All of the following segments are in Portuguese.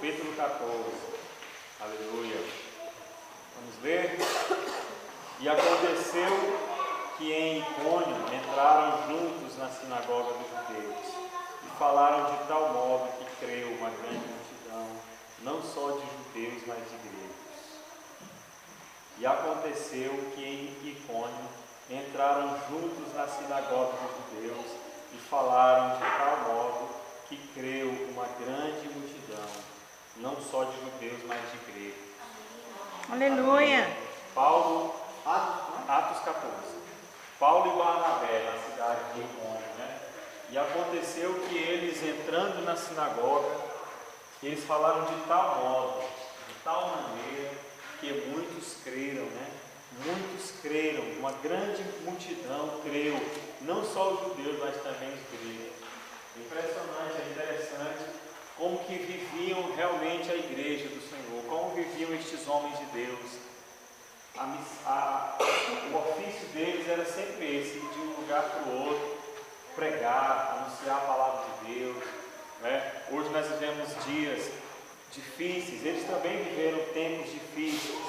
capítulo 14. Aleluia. Vamos ver. E aconteceu que em Icônio entraram juntos na sinagoga dos judeus e falaram de tal modo que creu uma grande multidão, não só de judeus, mas de gregos. E aconteceu que em Icônio entraram juntos na sinagoga dos judeus e falaram de tal modo que creu uma grande multidão, não só de judeus, mas de gregos. Aleluia. Paulo, Atos 14. Paulo e Barnabé na cidade de Icônio, né? E aconteceu que eles, entrando na sinagoga, eles falaram de tal modo, de tal maneira, que muitos creram, né? Muitos creram, uma grande multidão creu, não só os judeus, mas também os gregos. Impressionante, é interessante como que viviam realmente a igreja do Senhor, como viviam estes homens de Deus. O ofício deles era sempre esse, de um lugar para o outro, pregar, anunciar a palavra de Deus, né? Hoje nós vivemos dias difíceis, eles também viveram tempos difíceis,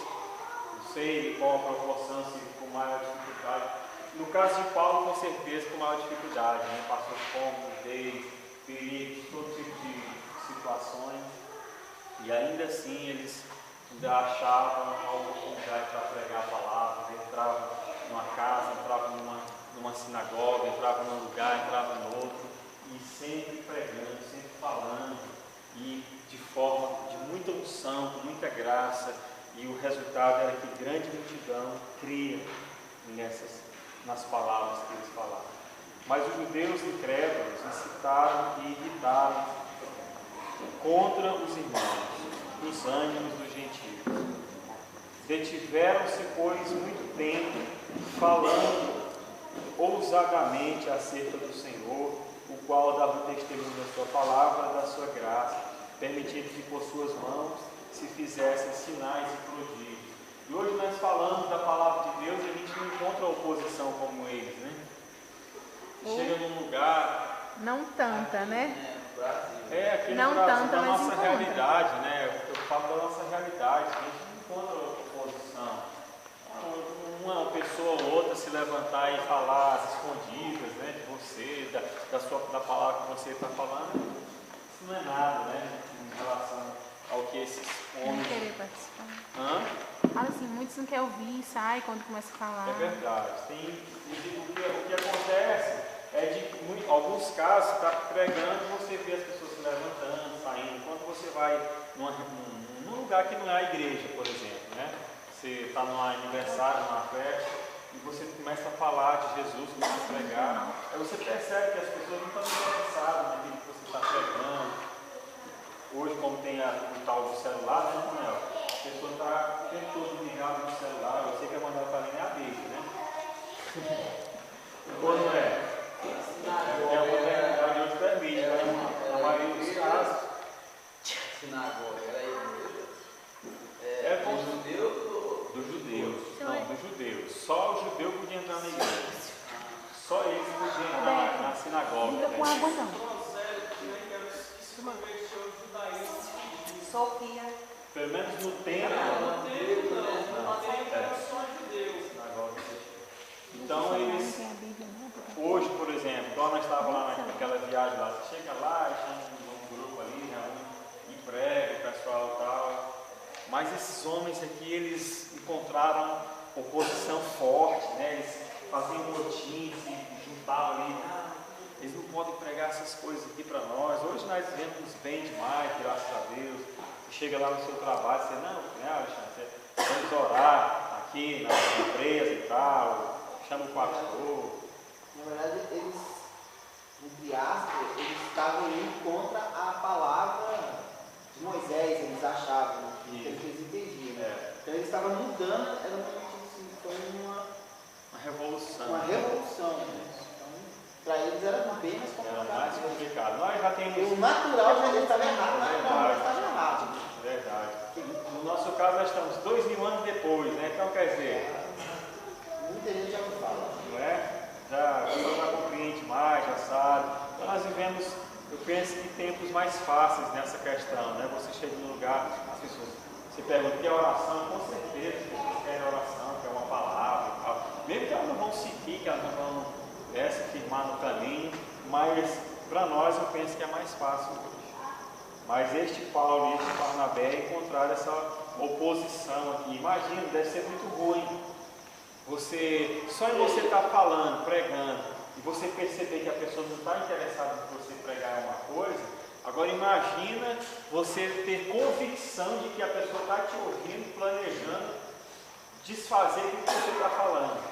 não sei qual a proporção, se com maior dificuldade. No caso de Paulo, com certeza com maior dificuldade, né? Passou fome, nudez, perigos, todo tipo de situações, e ainda assim eles ainda achavam uma oportunidade para pregar a palavra. Entravam numa casa, entravam numa sinagoga, entravam num lugar, entravam no outro, e sempre pregando, sempre falando, e de forma de muita unção, com muita graça, e o resultado era que grande multidão cria nas palavras que eles falavam. Mas os judeus incrédulos incitaram e irritaram contra os irmãos, os ânimos dos gentios. Detiveram-se, pois, muito tempo, falando ousadamente acerca do Senhor, o qual dava testemunho da sua palavra, da sua graça, permitindo que por suas mãos se fizessem sinais e prodígios. E hoje nós falamos da palavra de Deus e a gente não encontra oposição como eles, né? Chega num lugar... Não tanta, né? Aqui no não Brasil, tanta, da mas nossa encontra. realidade, né? Eu falo da nossa realidade, a gente não encontra oposição. Uma pessoa ou outra se levantar e falar às escondidas, né, de você, da palavra que você está falando, isso não é nada, né? Em relação ao que esses homens... Não querer participar. Hã? Assim, muitos não querem ouvir, sai quando começa a falar. É verdade. O que acontece é de alguns casos, você está pregando e você vê as pessoas se levantando, saindo. Quando você vai num lugar que não é a igreja, por exemplo, né? Você está num aniversário, numa festa, e você começa a falar de Jesus, começa a pregar, aí você percebe que as pessoas não estão interessadas naquilo que você está pregando. Hoje, como tem o tal do celular, né, Manuel? A pessoa está o tempo todo ligada no celular, você quer mandar para mim a Bíblia, né? Ou não é? É a modernidade hoje permite, né? Na maioria dos casos. Sinagoga, era É dos judeus? Dos judeus. Não, dos judeus. Só o judeu podia entrar na igreja. Só eles podiam entrar na sinagoga. Não com água não. Sofia. Pelo menos no tempo. Então eles, hoje, por exemplo, quando nós estávamos lá naquela viagem lá, você chega lá e chama um grupo ali, e prega o pessoal e tal. Mas esses homens aqui, eles encontraram oposição forte, né? Eles faziam motim, se juntavam ali. Eles não podem pregar essas coisas aqui para nós. Hoje nós vivemos bem demais, graças a Deus. Chega lá no seu trabalho, você, não, né, Alexandre, vamos orar aqui na empresa e tal, chama o pastor. Na verdade, eles, entre aspas, eles estavam indo contra a palavra de Moisés, eles achavam, né? Eles entendiam. É. Então eles estavam mudando, era foi uma revolução. Uma revolução, né? Então, para eles era bem mais complicado. Era mais complicado. Nós já temos... O natural já estava errado, o natural já estava errado. Verdade. No nosso caso, nós estamos 2000 anos depois, né? Então, quer dizer... Muita gente já me fala. Não é? Já compreende mais, já sabe. Então, nós vivemos, eu penso que tempos mais fáceis nessa questão, né? Você chega num pergunto, quer oração? Com certeza, as pessoas querem oração, querem uma palavra e tal. Mesmo que elas não vão seguir, que elas não vão se firmar no caminho, mas para nós eu penso que é mais fácil hoje. Mas este Paulo e este Barnabé encontraram essa oposição aqui. Imagina, deve ser muito ruim. Só em você estar falando, pregando, e você perceber que a pessoa não está interessada em você pregar uma coisa. Agora imagina você ter convicção de que a pessoa está te ouvindo, planejando desfazer o que você está falando.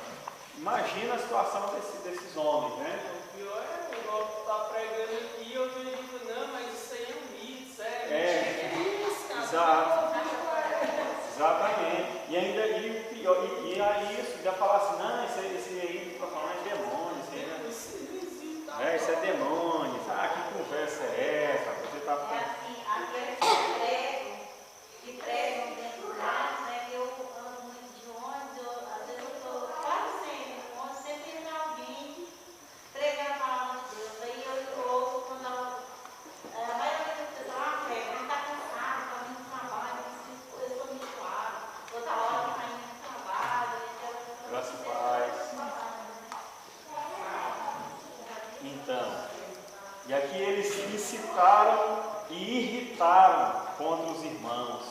Imagina a situação desses homens, né? O pior é igual tu tá pregando aqui e eu digo, não, mas isso aí é um mito, isso é isso, cara. Exato. Exatamente. E ainda, e pior, e aí isso, já falar assim, não, esse aí que está falando é demônio, isso é demônio, que conversa é essa? Você está Aqueles que pregam dentro do mar, né? Eu ando muito de ônibus, às vezes eu estou quase sempre no ônibus, sempre tem alguém pregando a palavra de Deus. Aí eu ouço quando a maioria das pessoas lá prega, está cansado, está indo no trabalho, eu estou muito claro, outra hora está indo no trabalho, Graças a Deus. Então, e aqui eles se incitaram e irritaram contra os irmãos,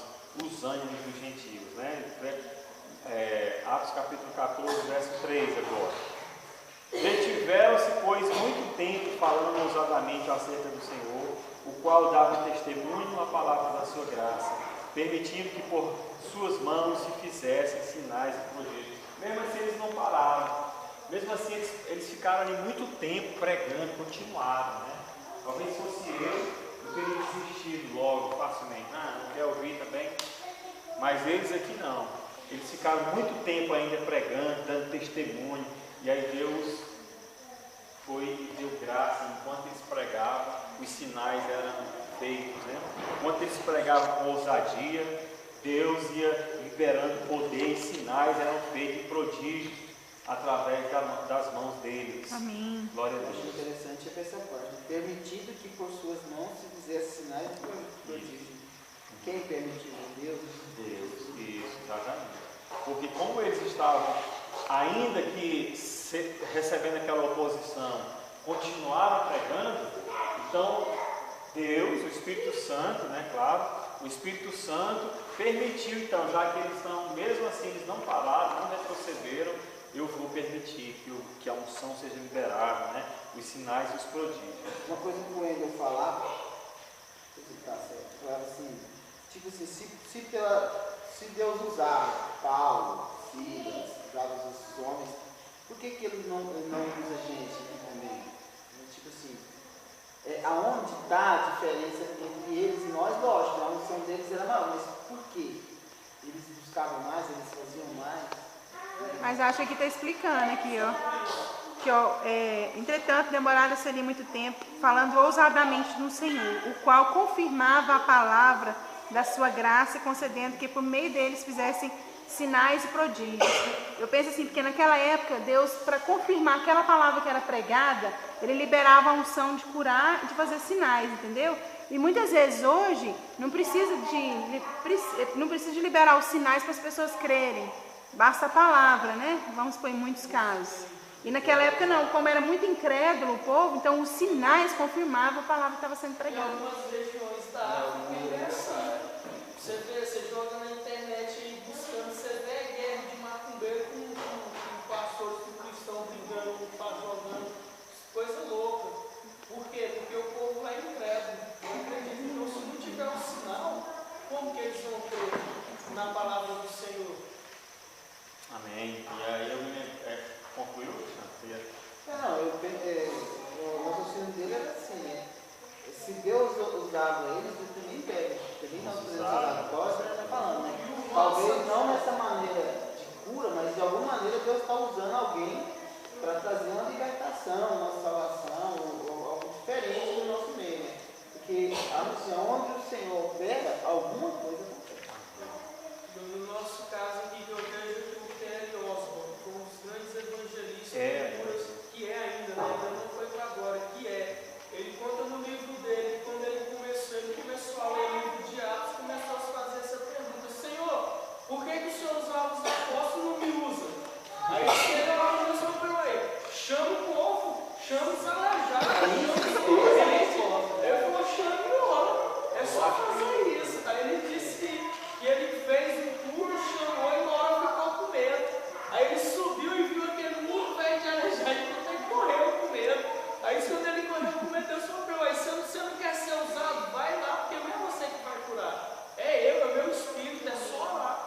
os ânimos dos gentios, né? Atos capítulo 14, verso 3 agora. Detiveram-se, pois, muito tempo falando ousadamente acerca do Senhor, o qual dava testemunho à palavra da sua graça, permitindo que por suas mãos se fizessem sinais e prodígios. Mesmo assim eles não pararam. Mesmo assim, eles ficaram ali muito tempo pregando, continuaram, né? Talvez fosse eu teria desistido logo, facilmente. Não quer ouvir também. Mas eles aqui não. Eles ficaram muito tempo ainda pregando, dando testemunho. E aí Deus foi e deu graça. Enquanto eles pregavam, os sinais eram feitos, né? Enquanto eles pregavam com ousadia, Deus ia liberando poder e sinais eram feitos, e prodígios através das mãos deles. Amém. Glória a Eu acho Deus. interessante essa parte. Permitido que por suas mãos se fizesse sinais e prodígios. Quem permitiu? Deus. Deus, isso, exatamente. Porque como eles estavam, ainda que recebendo aquela oposição, continuaram pregando, então Deus, o Espírito Santo, né, claro, o Espírito Santo permitiu, então, já que eles estão, mesmo assim, eles não pararam, não retrocederam, eu vou permitir que a unção seja liberada, né? Os sinais e os prodígios. Uma coisa que o Wendel falava, não sei se está certo, falava assim, tipo assim, se Deus usava Paulo, Silas, usava os homens, por que ele não usa a gente aqui também? Tipo assim, aonde está a diferença entre eles e nós? Lógico, a unção deles era maior, mas por quê? Eles buscavam mais, eles faziam mais. Mas acho que está explicando aqui, ó. Que, ó, entretanto, demoraram-se ali muito tempo, falando ousadamente no Senhor, o qual confirmava a palavra da sua graça, concedendo que por meio deles fizessem sinais e prodígios. Eu penso assim, porque naquela época, Deus, para confirmar aquela palavra que era pregada, Ele liberava a unção de curar e de fazer sinais, entendeu? E muitas vezes hoje, não precisa de liberar os sinais para as pessoas crerem. Basta a palavra, né? Vamos supor, em muitos casos. E naquela época não, como era muito incrédulo o povo, então os sinais confirmavam a palavra que estava sendo Em pregada. algumas regiões da África é assim. Você joga na internet aí buscando, você vê guerra de macumbeiro com pastores, com cristãos brigando, jogando, coisa louca. Por quê? Porque o povo é incrédulo. Não acredita. Então, se não tiver um sinal, como que eles vão crer na palavra do Senhor? Amém. E aí eu me lembro, concluiu, Alexandre? Não, o raciocínio dele era assim, né? Se Deus usava eles, eu também pego. Também não podemos usar agora, você está falando, né? Talvez não nessa maneira de cura, mas de alguma maneira Deus está usando alguém para trazer uma libertação, uma salvação, ou algo diferente do nosso meio, né? Porque onde o Senhor opera, alguma coisa acontece. No nosso caso aqui, que eu vejo que o Kelly Osborne, com os grandes evangelistas, que é ainda, né? Ainda não foi para agora, que é. Ele conta no livro dele, quando ele começou a ler o livro de Atos, começou a se fazer essa pergunta: Senhor, só fazer isso. Aí ele disse que ele fez um tour, chamou e na hora ficou com medo. Aí ele subiu e viu aquele muro velho de aleijado e ele correu com medo. Aí quando ele correu com medo, Deus falou: aí você não quer ser usado? Vai lá, porque não é você que vai curar. É eu, é meu espírito, é só orar.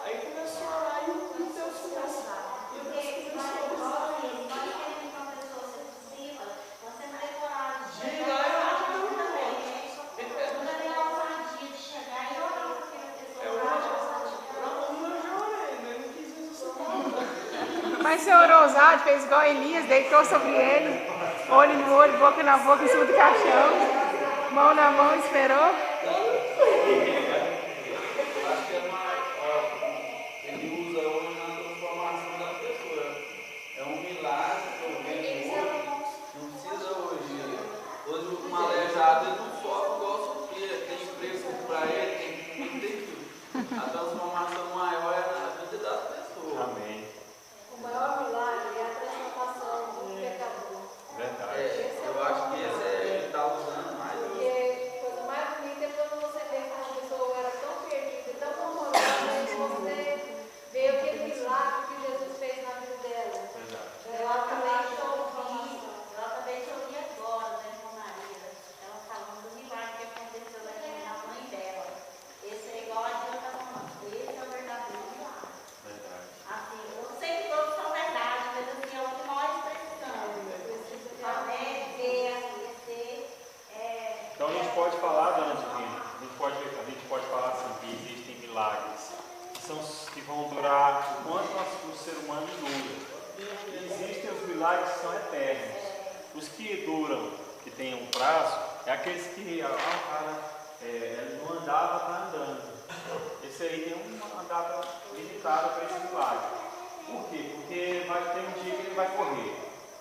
Aí começou a orar e o Deus começou. E o Deus começou a usar ele. Mas o senhor ousado, fez igual Elias, deitou sobre ele, olho no olho, boca na boca, em cima do caixão, mão na mão, esperou. Ele usa hoje na transformação da pessoa. É um milagre que eu vejo hoje. Não precisa hoje. Hoje um aleijado ele não sofre igual sofria. Tem emprego para ele, tem tudo. A transformação maior é na vida das pessoas. Amém. O maior milagre é a transformação do pecador. Verdade. Eu acho que esse ele está usando mais. Porque a coisa mais bonita é quando você vê que uma pessoa era tão perdida, tão horrorosa, e você vê aquele milagre que Jesus fez na vida dela. Verdade. Eu acabei de ouvir agora, né, com a Maria, ela falando do milagre que aconteceu na mãe dela. Esse é igual a Deus da mãe. Esse é o verdadeiro milagre. Verdade. Assim, eu sei que todos são verdade, mas assim, é o que nós precisamos. Saber, ver, conhecer. Então a gente pode falar, dona Divina, a gente pode falar assim, que existem milagres que vão durar o quanto o ser humano dura. Existem os milagres que são eternos. Os que duram, que têm um prazo, é aqueles que o cara não andava, está andando. Esse aí tem uma data limitada para esse milagre. Por quê? Porque vai ter um dia que ele vai correr.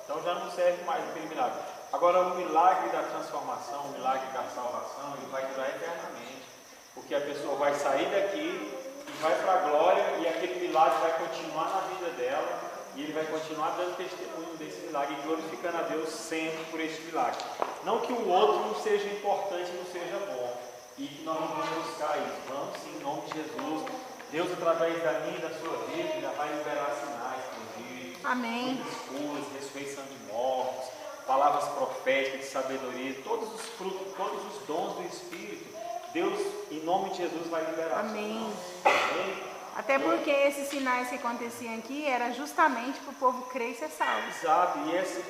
Então já não serve mais aquele milagre. Agora o milagre da transformação, o milagre da salvação, ele vai durar eternamente. Porque a pessoa vai sair daqui e vai para a glória e aquele milagre vai continuar na vida dela e ele vai continuar dando testemunho desse milagre e glorificando a Deus sempre por esse milagre. Não que o outro não seja importante, não seja bom. E que nós não vamos buscar isso. Vamos sim, em nome de Jesus. Deus, através da minha e da sua vida, já vai liberar sinais, prodígios, Amém. curas, ressurreição de mortos, palavras proféticas de sabedoria, todos os frutos, todos os dons do Espírito. Deus, em nome de Jesus, vai liberar. Amém. Amém? Até porque esses sinais que aconteciam aqui era justamente para o povo crer e ser salvo. Exato, e essa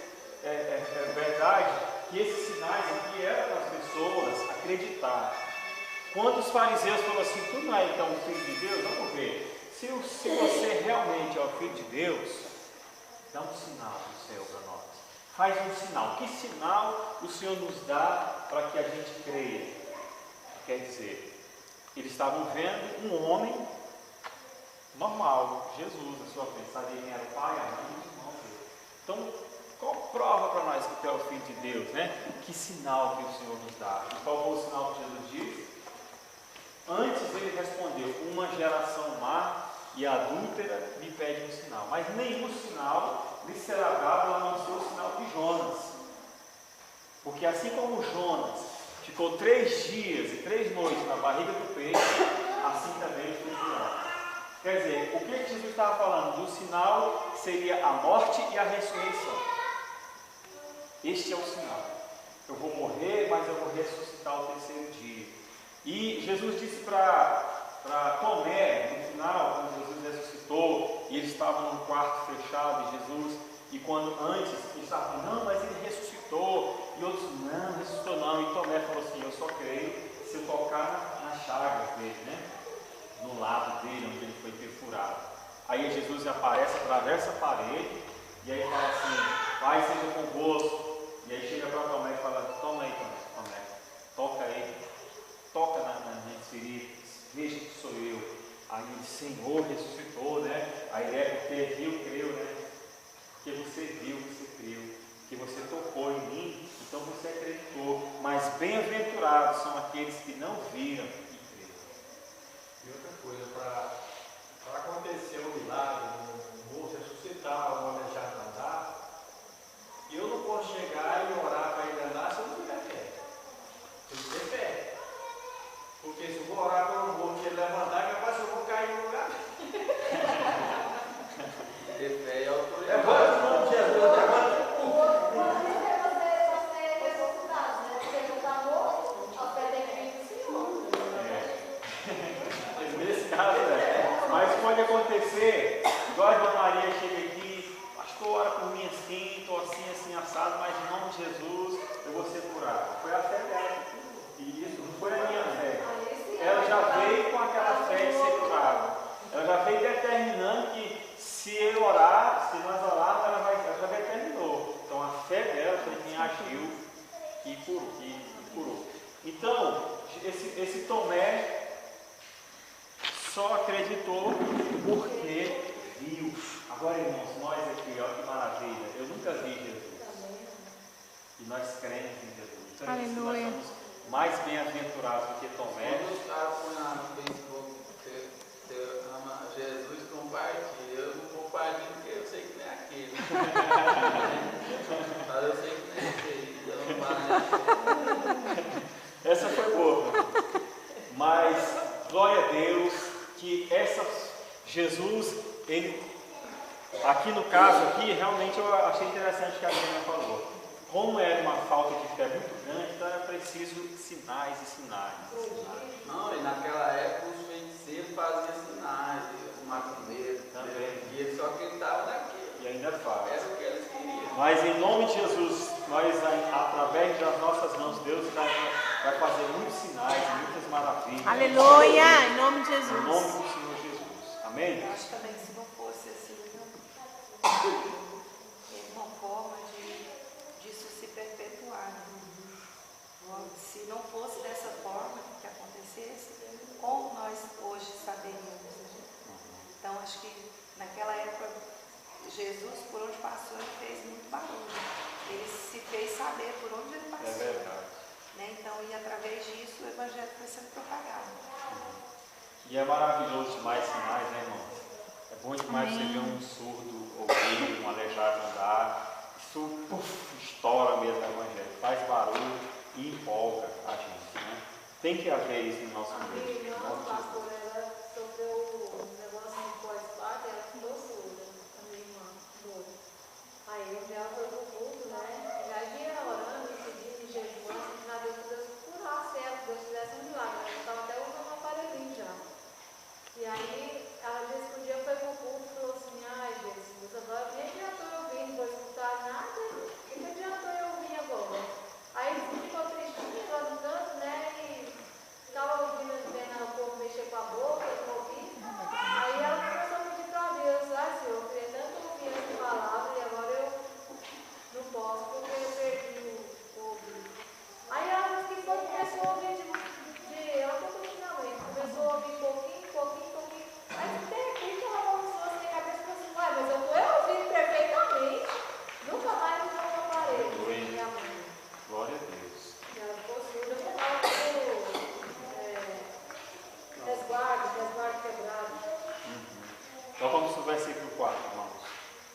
é verdade que esses sinais aqui eram para as pessoas acreditar. Quando os fariseus falaram assim, tu não é então o Filho de Deus? Vamos ver. Se você realmente é o Filho de Deus, dá um sinal do céu para nós. Faz um sinal. Que sinal o Senhor nos dá para que a gente creia? Quer dizer, eles estavam vendo um homem normal, Jesus, na sua frente. Sabia quem era o pai, a mãe e o irmão dele. Então, qual prova para nós que tu é o Filho de Deus, né? Que sinal que o Senhor nos dá? E qual foi o sinal que Jesus disse? Antes ele respondeu, uma geração má e adúltera me pede um sinal, mas nenhum sinal lhe será dado a não ser o sinal de Jonas. Porque assim como Jonas ficou 3 dias e 3 noites na barriga do peixe, assim também o Filho do Homem. Quer dizer, o que Jesus estava falando? Do sinal seria a morte e a ressurreição. Este é o sinal. Eu vou morrer, mas eu vou ressuscitar ao 3º dia. E Jesus disse para Tomé, no final, quando Jesus ressuscitou, e eles estavam num quarto fechado, e quando antes eles estavam falando, não, mas ele ressuscitou, e outros, não, ressuscitou não, e Tomé falou assim, eu só creio se eu tocar nas chagas dele, né? No lado dele, onde ele foi perfurado. Aí Jesus aparece, atravessa a parede, e aí fala assim, Pai seja convosco, e aí chega para Tomé e fala, toma aí Tomé, toca aí, toca nas minhas feridas, veja que sou eu. Aí o Senhor ressuscitou, né? Aí porque viu, creu, né? Porque você viu, você creu, que você tocou em mim, então você acreditou. Mas bem-aventurados são aqueles que não viram e creram. E outra coisa, para acontecer um milagre, um moço ressuscitar, um aleijado andar, eu não posso chegar e orar para ele andar se eu não tiver fé. Tem que ter fé. casa, mas pode acontecer, igual a Dona Maria chega aqui, pastor, ora por mim assim, estou assim, assado, mas em nome de Jesus eu vou ser curado. Foi a fé dela. E isso não foi a minha fé. Ela já veio com aquela fé de ser curada. Ela já veio determinando que se eu orar, se nós orarmos, ela já determinou. Então a fé dela foi quem agiu e curou. Então, esse Tomé só acreditou porque viu. Agora, irmãos, nós aqui, olha que maravilha. Eu nunca vi Jesus. E nós cremos em Jesus. Então, Aleluia. nós somos mais bem-aventurados do que Tomé. Quando os caras põem lá no Facebook, você ama Jesus, compartilha. Eu não compartilho porque eu sei que não é aquele. Mas eu sei que não é aquele. Eu não vale. Essa foi boa. Mas, glória a Deus, que Jesus, ele, aqui no caso, realmente eu achei interessante o que a Helena falou. Como era uma falta de fé muito grande, então era preciso sinais e sinais. Não, e naquela época os feiticeiros faziam sinais, o macumbeiro Também. E ele só acreditava naquilo. E ainda faz. Era o que eles queriam. Mas em nome de Jesus, nós, através das nossas mãos, Deus vai fazer muitos sinais, muitas maravilhas. Aleluia, em nome de Em Jesus. nome do Senhor Jesus. Amém? Eu acho também que se não fosse assim, uma forma disso se perpetuar. Se não fosse dessa forma que acontecesse, como nós hoje saberíamos? Então, acho que naquela época, Jesus, por onde passou, ele fez muito barulho. Ele se fez saber por onde ele passou. É verdade. Né? Então, e através disso, o Evangelho foi sendo propagado. E é maravilhoso demais sinais, né, irmão? É bom demais você ver um surdo ouvir, um aleijado andar. Isso estoura mesmo o Evangelho, faz barulho e empolga a gente, né? Tem que haver isso no nosso meio. Minha irmã, pastor, ela sofreu um negócio no pós-parto e ela ficou surda. A minha irmã, surda. Aí ela foi pro culto, né? Já ia orando, pedindo, jejuando, para Deus curar certo, Deus fizesse um milagre. Ela estava até usando um aparelhinho já. E aí, ela disse que um dia foi pro culto e falou assim: ai, Jesus, agora nem adiantou eu vir, não vou escutar nada, o que adiantou eu vir agora? Aí ficou tristinho, lá no canto, né? E estava ouvindo, vendo o povo mexer com a boca, com o ouvido. Aí ela começou a pedir para Deus: ai, Senhor, eu queria tanto ouvir essa palavra e agora eu não posso porque eu perdi o ouvido. Aí ela disse que quando começou a ouvir ela continuamente, começou a ouvir pouquinho. Aí de repente ela começou a ter a cabeça e falou assim: uai, mas eu estou ouvindo perfeitamente. Nunca mais usou um aparelho. Minha mãe. Glória a Deus. E ela ficou surda por causa do resguardo quebrado. Então vamos para o versículo 4, irmãos.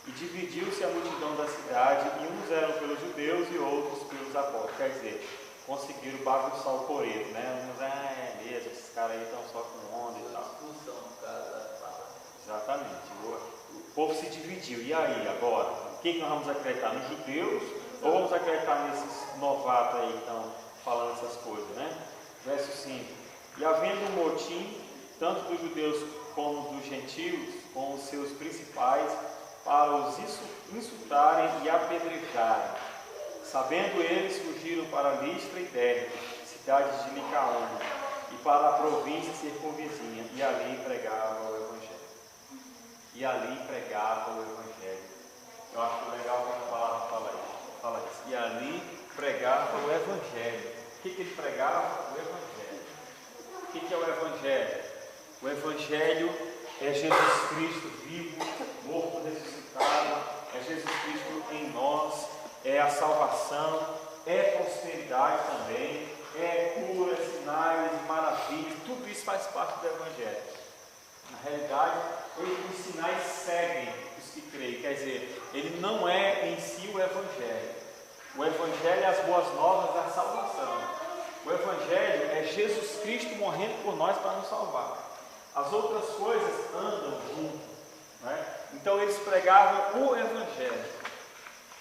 E dividiu-se a multidão da cidade, e uns eram pelos judeus e outros pelos apóstolos. Quer dizer, conseguiram bagunçar o coreto, né? Uns, é mesmo, esses caras aí estão só com onda e tal. Discussão por causa da palavra. Exatamente. O povo se dividiu. E aí, agora? O que nós vamos acreditar? Nos judeus? Ou vamos acreditar nesses novatos aí que estão falando essas coisas, né? Verso 5. E havendo um motim, tanto dos judeus como dos gentios, com os seus principais, para os insultarem e apedrejarem. Sabendo eles, fugiram para Listra e Derbe, cidades de Licaônia, e para a província circunvizinha, e ali pregavam o Evangelho. Eu acho legal quando a palavra fala isso. E ali pregava o Evangelho. O que ele pregava? O Evangelho. O que é o Evangelho? O Evangelho é Jesus Cristo vivo, morto, ressuscitado, é Jesus Cristo em nós, é a salvação, é prosperidade também, é cura, sinais, maravilhas, tudo isso faz parte do Evangelho. Na realidade, os sinais seguem os que creem, quer dizer, ele não é em si o Evangelho. O Evangelho é as boas novas da salvação. O Evangelho é Jesus Cristo morrendo por nós para nos salvar. As outras coisas andam junto, né? Então eles pregavam o Evangelho.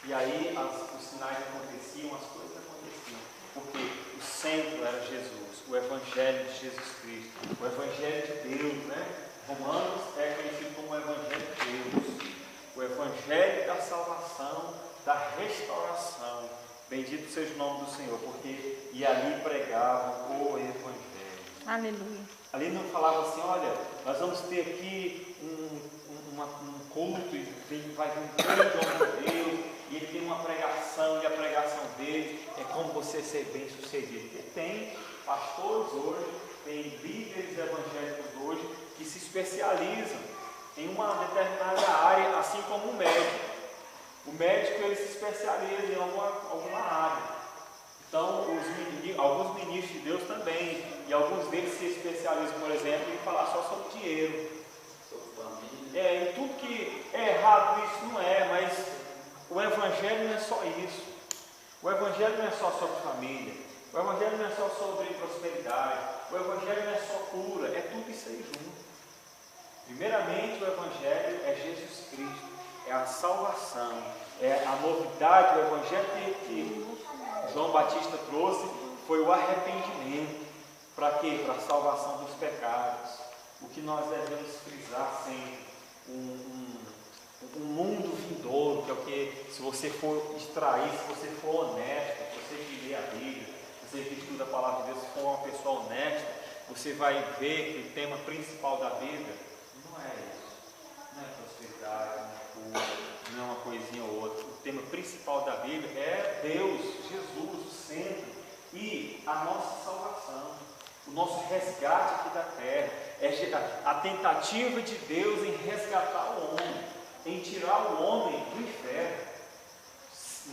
E aí os sinais aconteciam, as coisas aconteciam. Porque o centro era Jesus. o Evangelho de Jesus Cristo, o Evangelho de Deus, né? Romanos é conhecido como o Evangelho de Deus, o Evangelho da salvação, da restauração. Bendito seja o nome do Senhor, porque e ali pregavam o Evangelho. Aleluia. Ali não falava assim, olha, nós vamos ter aqui um culto e vai vir um grande homem de Deus e ele tem uma pregação e a pregação dele é como você ser bem sucedido. Porque tem pastores hoje, tem líderes evangélicos hoje que se especializam em uma determinada área, assim como o médico. O médico ele se especializa em alguma área. Então, alguns ministros de Deus também, e alguns deles se especializam, por exemplo, em falar só sobre dinheiro. E tudo que é errado isso não é, mas o Evangelho não é só isso. O Evangelho não é só sobre família, o Evangelho não é só sobre prosperidade, o Evangelho não é só cura, é tudo isso aí junto. Primeiramente, o Evangelho é Jesus Cristo, é a salvação, é a novidade. O Evangelho que João Batista trouxe foi o arrependimento. Para quê? Para a salvação dos pecados. O que nós devemos frisar sempre, um mundo vindouro, que é o que, se você for extrair, se você for honesto, se você que lê a Bíblia, se você que estuda a palavra de Deus, se for uma pessoa honesta, você vai ver que o tema principal da Bíblia não é isso, não é prosperidade, não é cura, não é uma coisinha ou outra. O tema principal da Bíblia é Deus, Jesus, o centro, e a nossa salvação, o nosso resgate aqui da terra, é a tentativa de Deus em resgatar o homem, em tirar o homem do inferno.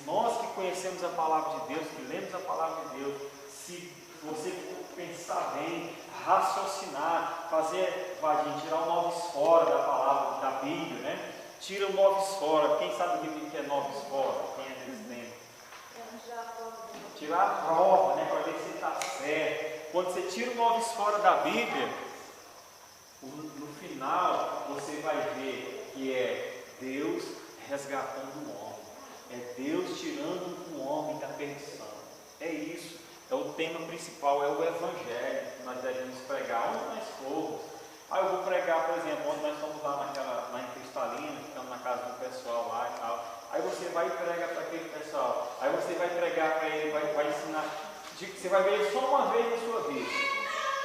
Nós que conhecemos a palavra de Deus, que lemos a palavra de Deus, se você pensar bem, raciocinar, fazer, tirar o novis fora da palavra, da Bíblia, né? Tira o novis fora. Quem sabe o que é novis fora? Quem é desse tempo? Tirar a prova, né? Para ver se está certo. Quando você tira o novis fora da Bíblia, no final você vai ver que é Deus resgatando o homem, é Deus tirando o homem da perdição. É isso, é o tema principal, é o Evangelho que nós devemos pregar onde nós formos. Eu vou pregar, por exemplo, onde nós fomos lá em Cristalina, ficamos na casa do pessoal lá e tal. Aí você vai e prega para aquele pessoal, aí você vai pregar para ele, vai ensinar, você vai ver ele só uma vez na sua vida.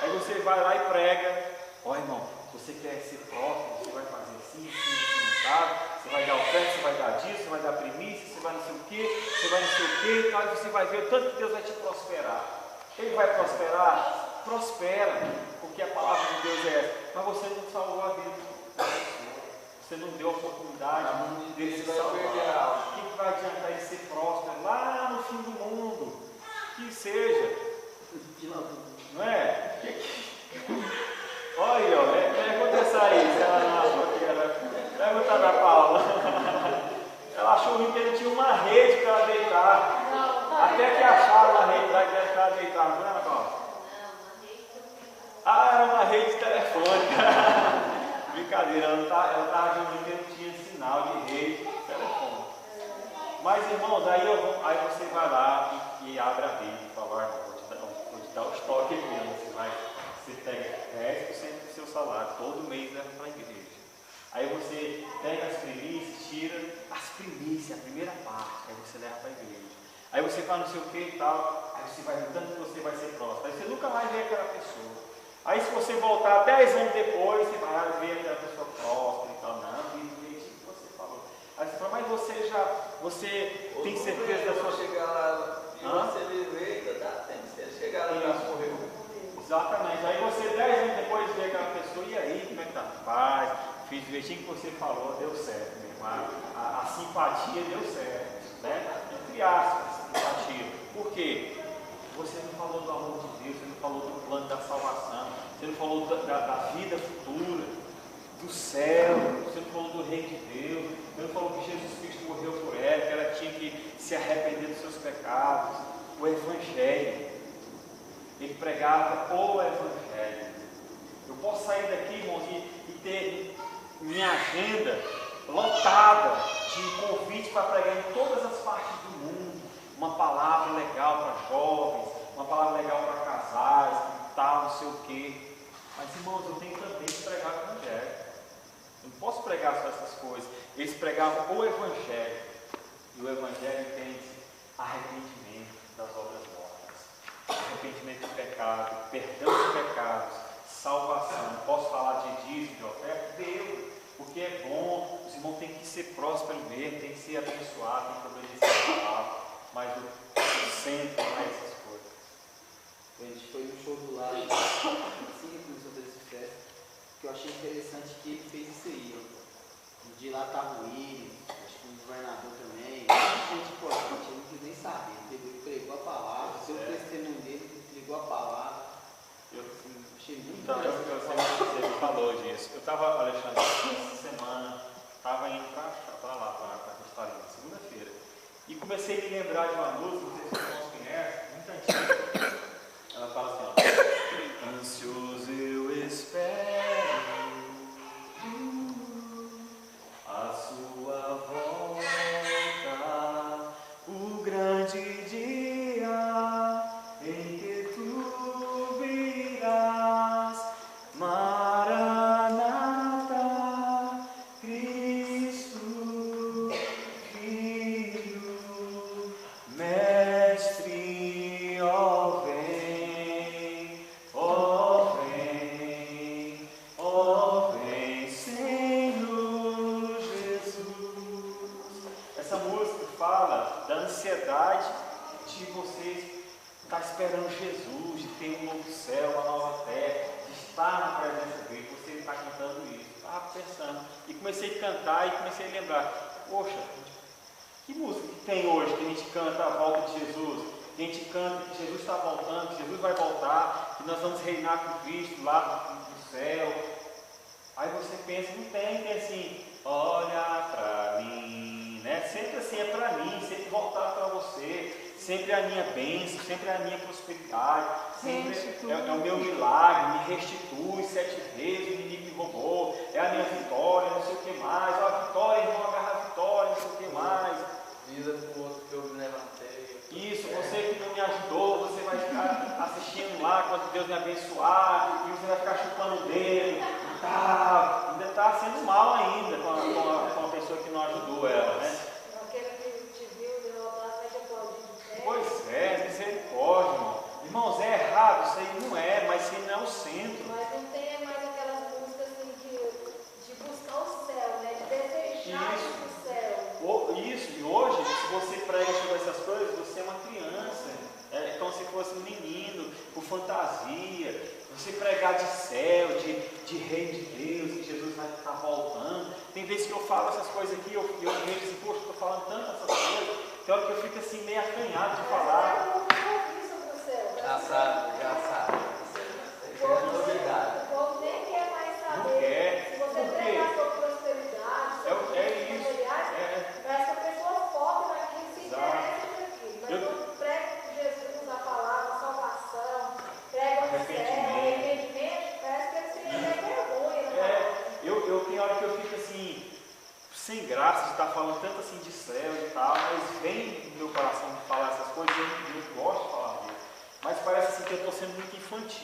Aí você vai lá e prega, irmão, se você quer ser próximo, você vai fazer assim, sabe? Você vai dar oferta, você vai dar dízimo, você vai dar primícia, você vai não sei o quê, você vai não sei o quê, e tal, e você vai ver o tanto que Deus vai te prosperar. Ele vai prosperar? Prospera, porque a palavra de Deus é essa, mas você não salvou a vida da pessoa, você não deu a oportunidade dele se salvar. O que vai adiantar ele ser próspero lá no fim do mundo? Que seja, não é? Olha aí, pergunta essa aí, se ela não achou que era. Pergunta da Paula. Ela achou ruim que ele tinha uma rede para ela deitar. Até que acharam a rede lá que ela estava deitar, não é, Paula? Era uma rede telefônica. Brincadeira, ela estava achando que ele tinha sinal de rede telefônica. Mas, irmãos, aí você vai lá e abre a Bíblia e fala, vou te dar o estoque aqui, você pega 10% do seu salário, todo mês leva para a igreja. Aí você pega as primícias, tira as primícias, a primeira parte, aí você leva para a igreja. Aí você faz não sei o que e tal, aí você vai ver tanto que você vai ser próximo. Aí você nunca mais vê aquela pessoa. Aí se você voltar 10 anos depois, você vai ver aquela pessoa próxima e tal, não, que você falou. Aí você fala, mas você tem certeza da sua... chegar lá, e você viver, ainda dá tempo, você chegar lá e morreu. Exatamente, aí você 10 anos depois vê aquela pessoa, e aí, como é que tá? Paz, fiz do jeitinho que você falou, deu certo mesmo, a simpatia deu certo, né? Entre aspas, simpatia. Por quê? Você não falou do amor de Deus, você não falou do plano da salvação, você não falou da vida futura, do céu, você não falou do reino de Deus, você não falou que Jesus Cristo morreu por ela, que ela tinha que se arrepender dos seus pecados, o Evangelho. Ele pregava o Evangelho. Eu posso sair daqui, irmãos, e ter minha agenda lotada de convite para pregar em todas as partes do mundo. Uma palavra legal para jovens, uma palavra legal para casais, tal, não sei o quê. Mas, irmãos, eu tenho também que pregar o Evangelho. Eu não posso pregar só essas coisas. Eles pregavam o Evangelho. E o Evangelho entende arrependimento das obras mortas, arrependimento do pecado, perdão dos pecados, salvação. Posso falar de dízimo, de oferta? Deus, porque é bom. Os irmãos têm que ser prósperos mesmo, têm que ser abençoados, têm que obedecer a palavra. Mas o centro não é essas coisas. A gente foi no show do lado, assim que começou a fazer sucesso, que eu achei interessante que ele fez isso aí. Ó. Um dia lá estava o William, acho que o governador também, muita gente importante, eu não quis nem saber. Ele pregou a palavra, o seu testemunho dele, ele pregou a palavra. Eu achei muito interessante. Você falou disso. Eu estava, Alexandre, essa semana, estava indo para lá, para Cristalina, segunda-feira. E comecei a me lembrar de uma música, não sei se os irmãos conhecem, muito antiga. Ela fala assim, ó. Ansioso eu espero a sua volta, o grande dia em que tu virás. Maranata, Cristo, Filho, Mestre, ó vem, ó vem, ó vem, Senhor Jesus. Essa música fala da ansiedade de vocês estar esperando Jesus, de ter um novo céu, uma nova terra, de estar na presença dele. Você está cantando isso, estava pensando. E comecei a cantar e comecei a lembrar, poxa, que música que tem hoje que a gente canta a volta de Jesus? Que a gente canta que Jesus está voltando, que Jesus vai voltar, que nós vamos reinar com Cristo lá no céu. Aí você pensa, não tem assim, olha para mim, né? Sempre assim é para mim, sempre voltar para você, sempre é a minha bênção, sempre é a minha prosperidade, sempre é o meu milagre, me restitui 7 vezes, o inimigo me roubou, é a minha vitória, não sei o que mais, ó, a vitória, irmão, agarra a vitória, não sei o que mais. Vida para o outro que eu me levantei. Isso, você que não me ajudou, você vai ficar assistindo lá quando Deus me abençoar, e você vai ficar chupando o dedo e tal. Ainda está sendo mal ainda com a pessoa que não ajudou ela, né? Aquele que te viu derrotar, vai te aplaudir de pé. Pois é, misericórdia, irmão. Irmãos, é errado, isso aí não é, mas isso aí não é o centro. Mas não tem mais aquelas músicas assim de buscar o céu, né? De desejar Isso. o céu. Isso, e hoje, se você prega sobre essas coisas, você é uma criança, é como se fosse um menino, com fantasia. Você pregar de céu, de reino de Deus, que Jesus vai estar voltando. Tem vezes que eu falo essas coisas aqui, eu vejo assim, poxa, estou falando tanto essas coisas, tem hora que eu fico assim meio acanhado de falar. Eu não ouvi sobre o céu. Já sabe. Isso é novidade. O povo nem quer mais saber. Não quer. Se você Por quê? pregar sobre prosperidade, sobre É isso. familiares, parece que a pessoa foca naquilo e se Exato. interessa por aquilo. Mas Eu- quando prega Jesus, a palavra, a salvação, prega o céu, arrependimento, parece que eles têm até vergonha. Né? Eu tenho hora que eu fico assim, sem graça de estar falando tanto assim de céu e tal, mas vem no meu coração de falar essas coisas, eu gosto de falar disso. Mas parece assim que eu estou sendo muito infantil.